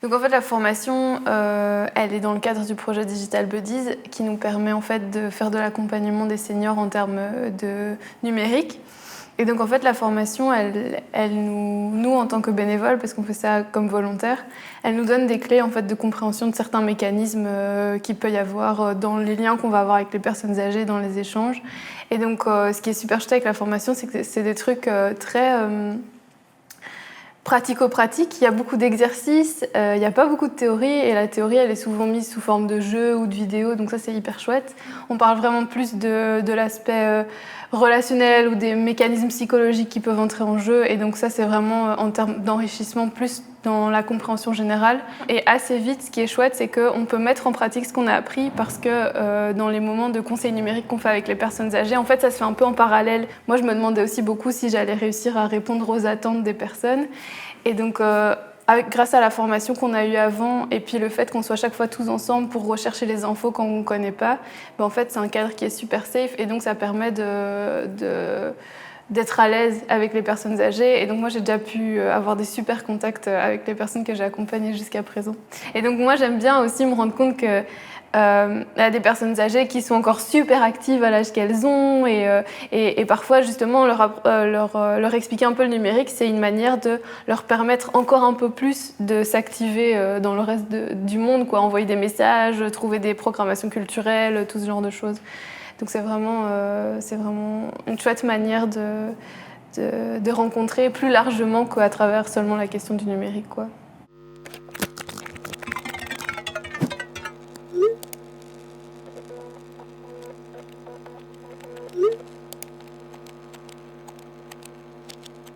Donc en fait la formation, elle est dans le cadre du projet Digital Buddies qui nous permet en fait de faire de l'accompagnement des seniors en termes de numérique. Et donc en fait la formation, nous en tant que bénévoles, parce qu'on fait ça comme volontaire, elle nous donne des clés en fait de compréhension de certains mécanismes qu'il peut y avoir dans les liens qu'on va avoir avec les personnes âgées, dans les échanges. Et donc ce qui est super chouette avec la formation, c'est que c'est des trucs très pratico-pratique, il y a beaucoup d'exercices, il n'y a pas beaucoup de théorie et la théorie elle est souvent mise sous forme de jeu ou de vidéo, donc ça c'est hyper chouette. On parle vraiment plus de l'aspect relationnel ou des mécanismes psychologiques qui peuvent entrer en jeu et donc ça c'est vraiment en termes d'enrichissement plus dans la compréhension générale. Et assez vite, ce qui est chouette, c'est qu'on peut mettre en pratique ce qu'on a appris parce que dans les moments de conseil numérique qu'on fait avec les personnes âgées, en fait ça se fait un peu en parallèle. Moi je me demandais aussi beaucoup si j'allais réussir à répondre aux attentes des personnes. Et donc, grâce à la formation qu'on a eue avant et puis le fait qu'on soit chaque fois tous ensemble pour rechercher les infos quand on ne connaît pas, ben en fait, c'est un cadre qui est super safe et donc ça permet d'être à l'aise avec les personnes âgées. Et donc moi, j'ai déjà pu avoir des super contacts avec les personnes que j'ai accompagnées jusqu'à présent. Et donc moi, j'aime bien aussi me rendre compte que il y a des personnes âgées qui sont encore super actives à l'âge qu'elles ont et parfois justement leur expliquer un peu le numérique, c'est une manière de leur permettre encore un peu plus de s'activer dans le reste du monde, quoi. Envoyer des messages, trouver des programmations culturelles, tout ce genre de choses. Donc c'est vraiment une chouette manière de rencontrer plus largement qu'à travers seulement la question du numérique, quoi.